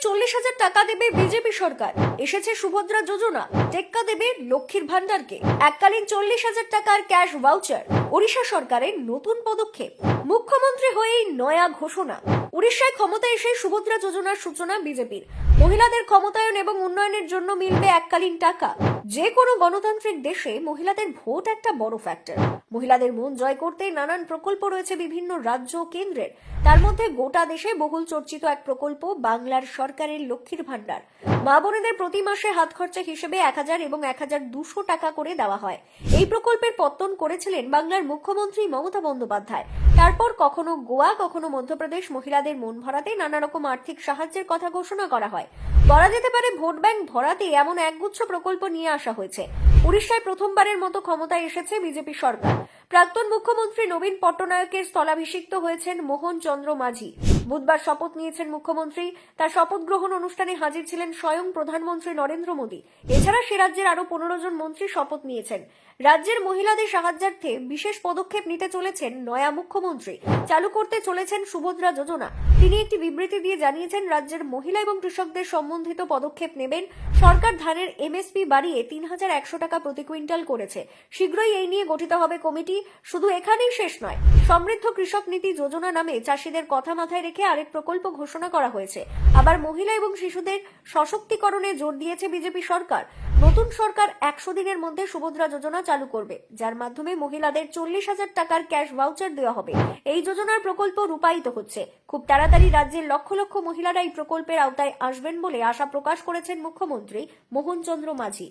40,000 টাকা দেবে বিজেপি সরকার। এসেছে সুভদ্রা যোজনা, টেক্কা দেবে লক্ষ্মীর ভান্ডারকে। এককালীন 40,000 টাকার ক্যাশ ভাউচার, ওড়িশা সরকারের নতুন পদক্ষেপ। মুখ্যমন্ত্রী হয়েই নয়া ঘোষণা। উড়িষ্যায় ক্ষমতায় এসে সুভদ্রা যোজনার সূচনা বিজেপির। মহিলাদের ক্ষমতায়ন এবং উন্নয়নের জন্য মিলবে এককালীন টাকা। যে কোনো গণতান্ত্রিক দেশে মহিলাদের ভোট একটা বড় ফ্যাক্টর। মহিলাদের মন জয় করতে নানান প্রকল্প রয়েছে বিভিন্ন রাজ্য ও কেন্দ্রের। তার মধ্যে গোটা দেশে বহুল চর্চিত এক প্রকল্প বাংলার সরকারের লক্ষ্মীর ভান্ডার। মা বোনেদের প্রতি মাসে হাত খরচা হিসেবে 1,000 এবং 1,200 টাকা করে দেওয়া হয়। এই প্রকল্পের পত্তন করেছিলেন বাংলার মুখ্যমন্ত্রী মমতা বন্দ্যোপাধ্যায়। তারপর কখনো গোয়া, কখনো মধ্যপ্রদেশ মহিলাদের মন ভরাতে নানা রকম আর্থিক সাহায্যের কথা ঘোষণা করা হয়। বলা যেতে পারে ভোট ব্যাংক ভরাতে এমন একগুচ্ছ প্রকল্প নিয়ে আসা হয়েছে। উড়িষ্যায় প্রথমবারের মতো ক্ষমতায় এসেছে বিজেপি সরকার। প্রাক্তন মুখ্যমন্ত্রী নবীন পট্টনায়কের স্থলাভিষিক্ত হয়েছেন মোহন চন্দ্র মাঝি। বুধবার শপথ নিয়েছেন মুখ্যমন্ত্রী। তার শপথ গ্রহণ অনুষ্ঠানে হাজির ছিলেন স্বয়ং প্রধানমন্ত্রী নরেন্দ্র মোদী। এছাড়া সে রাজ্যের আরো 15 জন মন্ত্রী শপথ নিয়েছেন। রাজ্যের মহিলাদের সাহায্যার্থে বিশেষ পদক্ষেপ নিতে চলেছেন নয়া মুখ্যমন্ত্রী। চালু করতে চলেছেন সুভদ্রা যোজনা। তিনি একটি বিবৃতি দিয়ে জানিয়েছেন, রাজ্যের মহিলা এবং কৃষকদের সম্বন্ধিত পদক্ষেপ নেবেন। সরকার ধানের এমএসপি বাড়িয়ে 3,100 টাকা প্রতি কুইন্টাল করেছে। শীঘ্রই এই নিয়ে গঠিত হবে কমিটি। শুধু এখানেই শেষ নয়, সমৃদ্ধ কৃষক নীতি যোজনা নামে চাষিদের কথা মাথায় রেখে আরেক প্রকল্প ঘোষণা করা হয়েছে। আবার মহিলা এবং শিশুদের সশক্তিকরণে জোর দিয়েছে বিজেপি সরকার। নতুন সরকার 100 দিনের মধ্যে সুভদ্রা যোজনা চালু করবে, যার মাধ্যমে মহিলাদের 40,000 টাকার ক্যাশ ভাউচার দেওয়া হবে। এই যোজনার প্রকল্প রূপায়িত হচ্ছে। খুব তাড়াতাড়ি রাজ্যের লক্ষ লক্ষ মহিলারা এই প্রকল্পের আওতায় আসবেন বলে আশা প্রকাশ করেছেন মুখ্যমন্ত্রী মোহন চন্দ্র মাঝি।